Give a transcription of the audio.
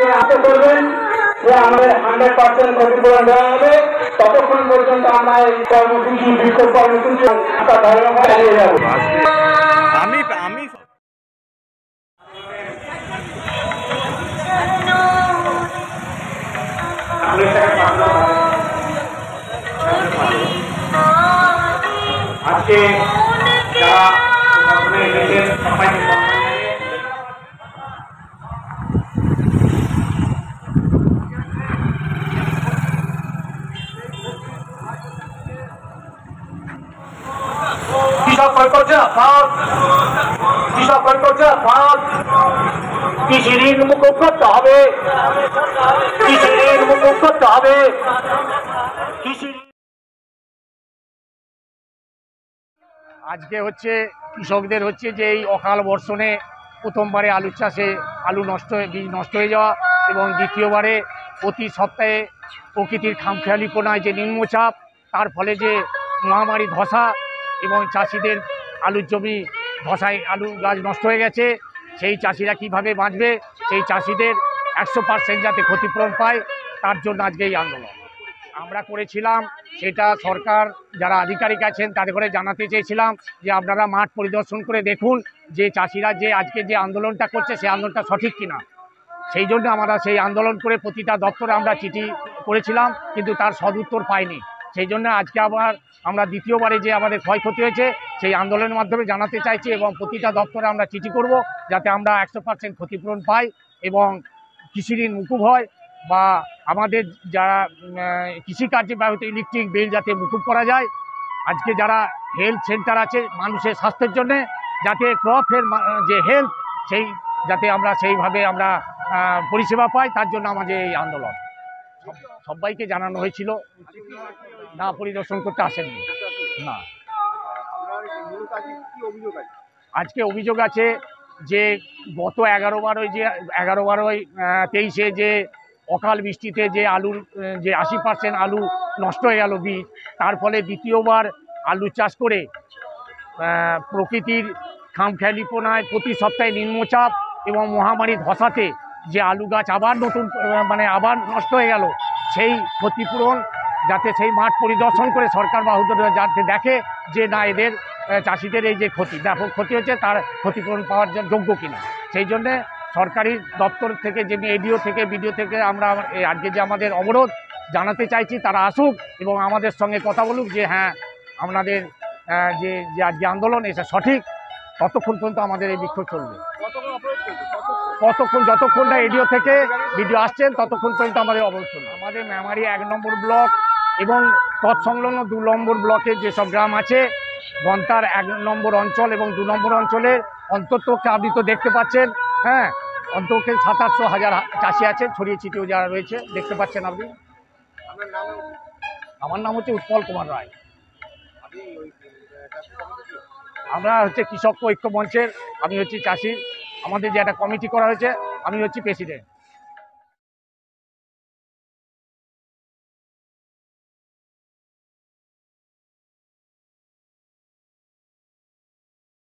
আমাদেরকে আশা করবেন যে আমাদের 100% ক্ষতিপূরণ দেওয়া হবে। ততক্ষণ পর্যন্ত আমরা এই কর্মসূচি বিক্ষোভ কর্মসূচি চালিয়ে যাব। আজকে যারা সবাইকে কৃষি ঋণ মুকুব করতে হবে, কৃষি ঋণ মুকুব করতে হবে। আজকে হচ্ছে কৃষকদের হচ্ছে যে এই অকাল বর্ষণে প্রথমবারে আলু চাষে আলু বীজ নষ্ট হয়ে যাওয়া এবং দ্বিতীয়বারে প্রতি সপ্তাহে প্রকৃতির খামখেয়ালিপনায় যে নিম্নচাপ, তার ফলে যে মহামারী ধসা এবং চাষিদের আলুর জমি ধসায় আলু গাছ নষ্ট হয়ে গেছে। সেই চাষিরা কিভাবে বাঁচবে, সেই চাষিদের 100% যাতে ক্ষতিপূরণ পায়, তার জন্য আজকে এই আন্দোলন আমরা করেছিলাম। সেটা সরকার যারা আধিকারিক আছেন তাদের করে জানাতে চেয়েছিলাম যে আপনারা মাঠ পরিদর্শন করে দেখুন যে চাষিরা যে আজকে যে আন্দোলনটা করছে সেই আন্দোলনটা সঠিক কিনা। সেই জন্য আমরা সেই আন্দোলন করে প্রতিটা দপ্তরে আমরা চিঠি করেছিলাম, কিন্তু তার সদুত্তর পাইনি। সেই জন্য আজকে আবার আমরা দ্বিতীয়বারে যে আমাদের ক্ষয়ক্ষতি হয়েছে সেই আন্দোলনের মাধ্যমে জানাতে চাইছি এবং প্রতিটা দপ্তরে আমরা চিঠি করব যাতে আমরা 100% ক্ষতিপূরণ পাই এবং কৃষি ঋণ মুকুব হয় বা আমাদের যারা কৃষিকার্যে ব্যবহৃত ইলেকট্রিক বিল যাতে মুকুব করা যায়। আজকে যারা হেলথ সেন্টার আছে মানুষের স্বাস্থ্যের জন্যে, যাতে ক্রপের যে হেলথ সেই যাতে আমরা সেইভাবে আমরা পরিষেবা পাই, তার জন্য আমাদের এই আন্দোলন। সবাইকে জানানো হয়েছিল, না পরিদর্শন করতে আসেননি। না, আজকে অভিযোগ আছে যে গত 11/23 যে অকাল বৃষ্টিতে যে আলুর যে 80% আলু নষ্ট হয়ে গেল বীজ, তার ফলে দ্বিতীয়বার আলু চাষ করে প্রকৃতির খামখেয়ালিপনায় প্রতি সপ্তাহে নিম্নচাপ এবং মহামারী ধসাতে যে আলু গাছ আবার নতুন আবার নষ্ট হয়ে গেল, সেই ক্ষতিপূরণ যাতে সেই মাঠ পরিদর্শন করে সরকার বাহুদর যাতে দেখে যে না এদের চাষিদের এই যে ব্যাপক ক্ষতি হচ্ছে তার ক্ষতিপূরণ পাওয়ার যোগ্য কিনা। সেই জন্যে সরকারি দপ্তর থেকে যে এডিও থেকে বিডিও থেকে আমরা আজকে যে আমাদের অবরোধ জানাতে চাইছি তারা আসুক এবং আমাদের সঙ্গে কথা বলুক যে হ্যাঁ আপনাদের যে আজকে আন্দোলন এটা সঠিক। ততক্ষণ পর্যন্ত আমাদের এই বিক্ষোভ চলবে, যতক্ষণ না এডিও থেকে বিডিও আসছেন ততক্ষণ পর্যন্ত আমাদের অবরোধ চলবে। আমাদের মেমারি 1 নম্বর ব্লক এবং তৎসংলগ্ন 2 নম্বর ব্লকের যেসব গ্রাম আছে, গন্তার 1 নম্বর অঞ্চল এবং 2 নম্বর অঞ্চলের অন্তত আপনি তো দেখতে পাচ্ছেন, হ্যাঁ অন্তত 700,000 চাষি আছে, ছড়িয়ে ছিটিয়েও যারা রয়েছে দেখতে পাচ্ছেন আপনি। আমার নাম হচ্ছে উৎপল কুমার রায়। আমরা হচ্ছে কৃষক ঐক্য মঞ্চের, আমি হচ্ছি চাষি। আমাদের যে একটা কমিটি করা হয়েছে, আমি হচ্ছি প্রেসিডেন্ট।